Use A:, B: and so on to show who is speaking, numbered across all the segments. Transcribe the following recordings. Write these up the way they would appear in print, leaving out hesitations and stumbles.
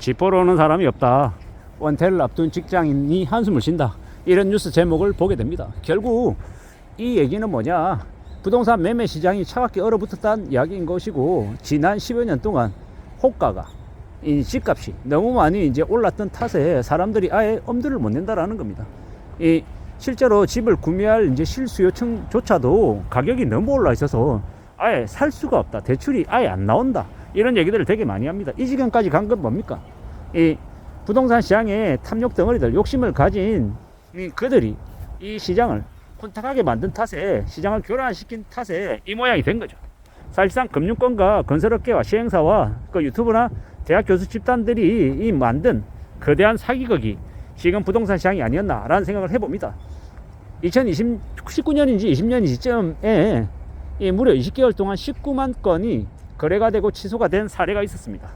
A: 집 보러 오는 사람이 없다. 원태를 앞둔 직장인이 한숨을 쉰다. 이런 뉴스 제목을 보게 됩니다. 결국 이 얘기는 뭐냐? 부동산 매매 시장이 차갑게 얼어붙었다는 이야기인 것이고, 지난 10여 년 동안 호가가, 이 집값이 너무 많이 이제 올랐던 탓에 사람들이 아예 엄두를 못 낸다라는 겁니다. 이 실제로 집을 구매할 이제 실수요층조차도 가격이 너무 올라 있어서 아예 살 수가 없다. 대출이 아예 안 나온다. 이런 얘기들을 되게 많이 합니다. 이 지경까지 간 건 뭡니까? 이 부동산 시장에 탐욕 덩어리들, 욕심을 가진 그들이 이 시장을 혼탁하게 만든 탓에, 시장을 교란시킨 탓에 이 모양이 된 거죠. 사실상 금융권과 건설업계와 시행사와 그 유튜브나 대학 교수 집단들이 이 만든 거대한 사기극이 지금 부동산 시장이 아니었나라는 생각을 해봅니다. 2019년인지 20년인지쯤에 무려 20개월 동안 19만 건이 거래가 되고 취소가 된 사례가 있었습니다.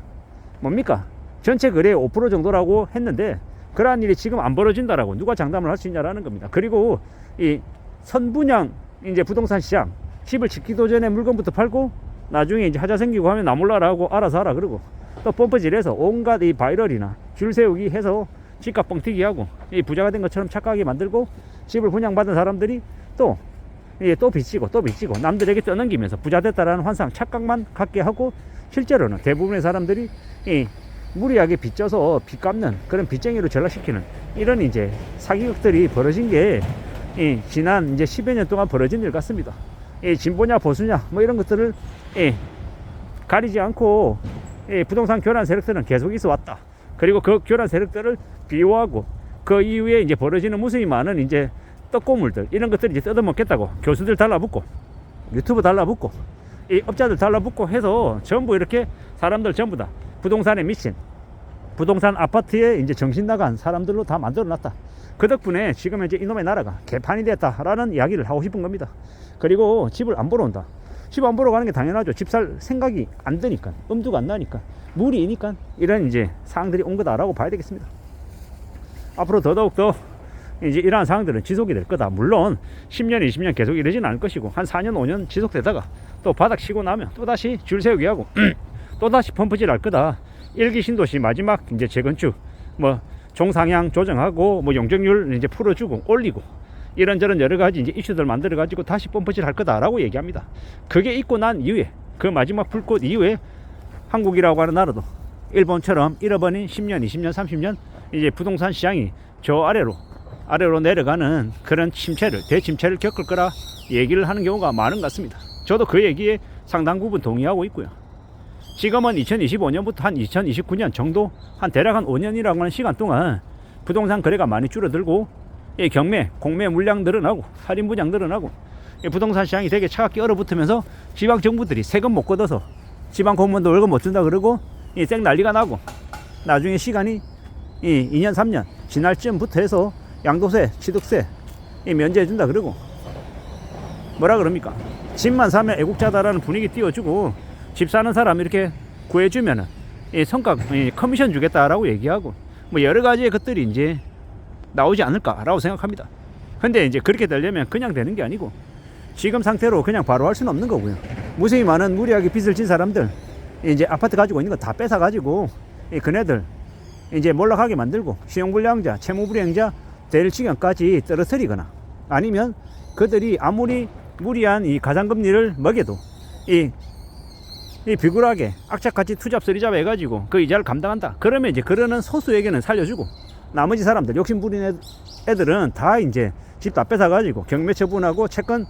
A: 뭡니까? 전체 거래의 5% 정도라고 했는데, 그러한 일이 지금 안 벌어진다라고 누가 장담을 할 수 있냐라는 겁니다. 그리고 이 선분양 이제 부동산 시장, 집을 짓기도 전에 물건부터 팔고 나중에 이제 하자 생기고 하면 나 몰라라고 알아서 하라 그러고, 또 펌프질해서 온갖 이 바이럴이나 줄 세우기 해서 집값 뻥튀기 하고 이 부자가 된 것처럼 착각하게 만들고, 집을 분양받은 사람들이 또 빚지고 남들에게 떠넘기면서 부자 됐다라는 환상, 착각만 갖게 하고, 실제로는 대부분의 사람들이 이 무리하게 빚져서 빚 갚는 그런 빚쟁이로 전락시키는 이런 이제 사기극들이 벌어진 게 지난 이제 10여 년 동안 벌어진 일 같습니다. 진보냐 보수냐 뭐 이런 것들을 가리지 않고 부동산 교란 세력들은 계속 있어 왔다. 그리고 그 교란 세력들을 비호하고 그 이후에 이제 벌어지는 무수히 많은 이제 떡고물들, 이런 것들을 이제 뜯어먹겠다고 교수들 달라붙고 유튜브 달라붙고 이 업자들 달라붙고 해서 전부 이렇게 사람들 전부 다 부동산에 미친, 부동산 아파트에 이제 정신 나간 사람들로 다 만들어 놨다. 그 덕분에 지금 이제 이놈의 나라가 개판이 됐다라는 이야기를 하고 싶은 겁니다. 그리고 집을 안 보러 온다. 집 안 보러 가는 게 당연하죠. 집 살 생각이 안 드니까, 엄두가 안 나니까, 무리이니까 이런 이제 사항들이 온 거다라고 봐야 되겠습니다. 앞으로 더더욱더 이제 이러한 사항들은 지속이 될 거다. 물론 10년, 20년 계속 이러지는 않을 것이고, 한 4년, 5년 지속되다가 또 바닥 치고 나면 또다시 줄 세우기 하고 또다시 펌프질 할 거다. 1기 신도시 마지막 이제 재건축, 뭐 종상향 조정하고 뭐 용적률 이제 풀어주고 올리고 이런저런 여러 가지 이제 이슈들 만들어 가지고 다시 펌프질 할 거다라고 얘기합니다. 그게 있고 난 이후에, 그 마지막 불꽃 이후에 한국이라고 하는 나라도 일본처럼 잃어버린 10년, 20년, 30년 이제 부동산 시장이 저 아래로 내려가는 그런 대침체를 겪을 거라 얘기를 하는 경우가 많은 것 같습니다. 저도 그 얘기에 상당 부분 동의하고 있고요. 지금은 2025년부터 한 2029년 정도, 한 대략 한 5년이라고 하는 시간 동안 부동산 거래가 많이 줄어들고 공매 물량 늘어나고 할인 분양 늘어나고 부동산 시장이 되게 차갑게 얼어붙으면서 지방 정부들이 세금 못 걷어서 지방 공무원도 월급 못 준다 그러고 쌩 난리가 나고, 나중에 시간이 2년 3년 지날 쯤부터 해서 양도세, 취득세 면제해 준다 그러고, 뭐라 그럽니까? 집만 사면 애국자다라는 분위기 띄워주고, 집 사는 사람 이렇게 구해주면은 성과 커미션 주겠다라고 얘기하고, 뭐 여러 가지의 것들이 이제 나오지 않을까라고 생각합니다. 근데 이제 그렇게 되려면 그냥 되는 게 아니고, 지금 상태로 그냥 바로 할 수는 없는 거고요. 무수히 많은 무리하게 빚을 진 사람들, 이제 아파트 가지고 있는 거 다 뺏어 가지고 그네들 이제 몰락하게 만들고, 신용불량자, 채무불이행자 될 지경까지 떨어뜨리거나, 아니면 그들이 아무리 무리한 이 가상금리를 먹여도 이 비굴하게 악착같이 투잡 쓰리잡 해가지고 그 이자를 감당한다. 그러면 이제 그러는 소수에게는 살려주고, 나머지 사람들, 욕심 부린 애들은 다 이제 집 다 뺏어가지고 경매 처분하고 채권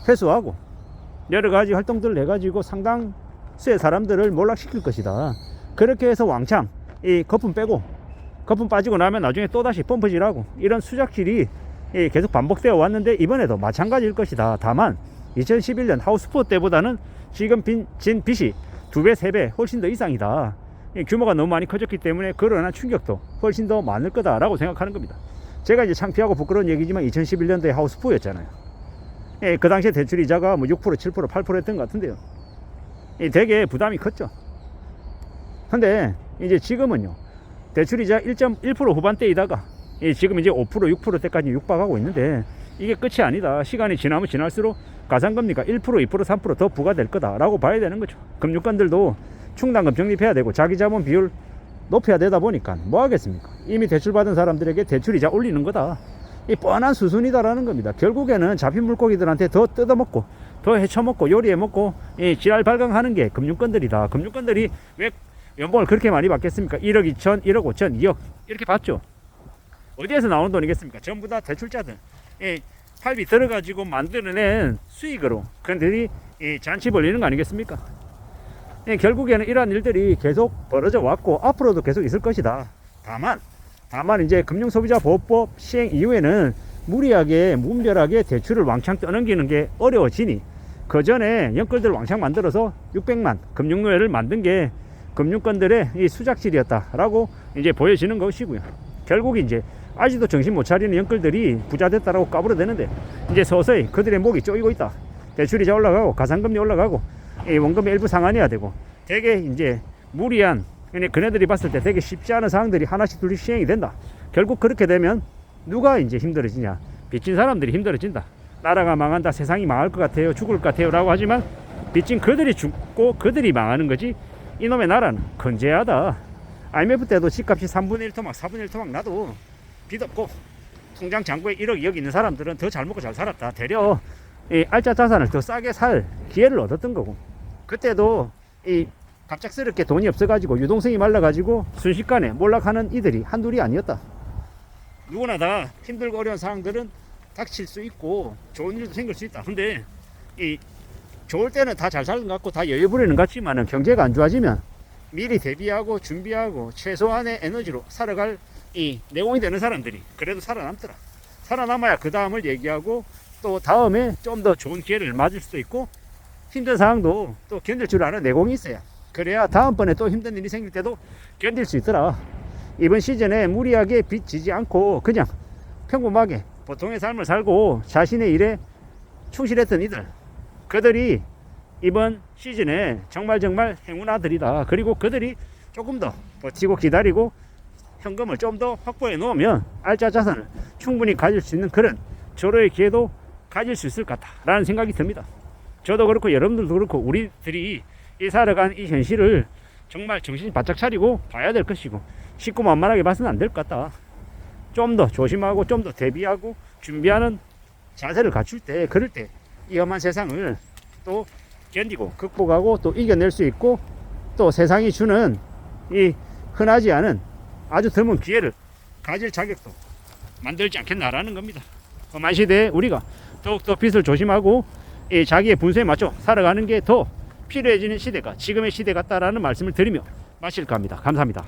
A: 회수하고 여러 가지 활동들을 해가지고 상당수의 사람들을 몰락시킬 것이다. 그렇게 해서 왕창 거품 빠지고 나면 나중에 또다시 펌프질하고 이런 수작질이 계속 반복되어 왔는데, 이번에도 마찬가지일 것이다. 다만 2011년 하우스포 때보다는 지금 진 빚이 2배, 3배 훨씬 더 이상이다. 규모가 너무 많이 커졌기 때문에 그러나 충격도 훨씬 더 많을 거다라고 생각하는 겁니다. 제가 이제 창피하고 부끄러운 얘기지만 2011년도에 하우스포였잖아요. 그 당시에 대출 이자가 뭐 6%, 7%, 8%였던 것 같은데요. 되게 부담이 컸죠. 근데 이제 지금은요, 대출 이자 1.1% 후반대이다가 지금 이제 5%, 6%대까지 육박하고 있는데, 이게 끝이 아니다. 시간이 지나면 지날수록 가상금리가 1%, 2%, 3% 더 부과될 거다라고 봐야 되는 거죠. 금융권들도 충당금 적립해야 되고, 자기자본 비율 높여야 되다 보니까 뭐 하겠습니까? 이미 대출받은 사람들에게 대출이자 올리는 거다. 이 뻔한 수순이다라는 겁니다. 결국에는 잡힌 물고기들한테 더 뜯어먹고 더 헤쳐먹고 요리해먹고 이 지랄 발광하는 게 금융권들이다. 금융권들이 왜 연봉을 그렇게 많이 받겠습니까? 1억 2천, 1억 5천, 2억 이렇게 받죠. 어디에서 나오는 돈이겠습니까? 전부 다 대출자들. 이 팔비 들어가지고 만들어낸 수익으로 그들이 이 잔치 벌리는 거 아니겠습니까? 결국에는 이러한 일들이 계속 벌어져 왔고 앞으로도 계속 있을 것이다. 다만 이제 금융소비자보호법 시행 이후에는 무리하게 무분별하게 대출을 왕창 떠넘기는 게 어려워지니 그 전에 연끌들 왕창 만들어서 600만 금융노예를 만든 게 금융권들의 이 수작질이었다라고 이제 보여지는 것이고요. 결국 이제 아직도 정신 못 차리는 연끌들이 부자 됐다라고 까불어대는데 이제 서서히 그들의 목이 쪼이고 있다. 대출이자 올라가고 가산금리 올라가고 원금의 일부 상환해야 되고 되게 이제 무리한 그네들이 봤을 때 되게 쉽지 않은 사항들이 하나씩 둘씩 시행이 된다. 결국 그렇게 되면 누가 이제 힘들어지냐? 빚진 사람들이 힘들어진다. 나라가 망한다, 세상이 망할 것 같아요, 죽을 것 같아요 라고 하지만 빚진 그들이 죽고 그들이 망하는 거지 이놈의 나라는 건재하다. IMF 때도 집값이 3분의 1 토막 4분의 1 토막 나도 빚 없고 통장 잔고에 1억 2억 있는 사람들은 더 잘 먹고 잘 살았다. 되려 이 알짜 자산을 더 싸게 살 기회를 얻었던 거고 그때도 이 갑작스럽게 돈이 없어가지고 유동성이 말라가지고 순식간에 몰락하는 이들이 한둘이 아니었다. 누구나 다 힘들고 어려운 상황들은 닥칠 수 있고 좋은 일도 생길 수 있다. 근데 이 좋을 때는 다 잘 사는 것 같고 다 여유 부리는 것 같지만은 경제가 안 좋아지면 미리 대비하고 준비하고 최소한의 에너지로 살아갈 이 내공이 되는 사람들이 그래도 살아남더라. 살아남아야 그 다음을 얘기하고 또 다음에 좀 더 좋은 기회를 맞을 수도 있고 힘든 상황도 또 견딜 줄 아는 내공이 있어야 그래야 다음번에 또 힘든 일이 생길 때도 견딜 수 있더라. 이번 시즌에 무리하게 빚 지지 않고 그냥 평범하게 보통의 삶을 살고 자신의 일에 충실했던 이들 그들이 이번 시즌에 정말 행운아들이다. 그리고 그들이 조금 더 버티고 기다리고 현금을 좀 더 확보해 놓으면 알짜 자산을 충분히 가질 수 있는 그런 절호의 기회도 가질 수 있을 것 같다라는 생각이 듭니다. 저도 그렇고 여러분들도 그렇고 우리들이 이 살아간 이 현실을 정말 정신 바짝 차리고 봐야 될 것이고 쉽고 만만하게 봐서는 안 될 것 같다. 좀 더 조심하고 좀 더 대비하고 준비하는 자세를 갖출 때 그럴 때 이 험한 세상을 또 견디고 극복하고 또 이겨낼 수 있고 또 세상이 주는 이 흔하지 않은 아주 드문 기회를 가질 자격도 만들지 않겠나라는 겁니다. 험한 시대에 우리가 더욱더 빚을 조심하고 이 자기의 분수에 맞춰 살아가는 게 더 필요해지는 시대가 지금의 시대 같다라는 말씀을 드리며 마실까 합니다. 감사합니다.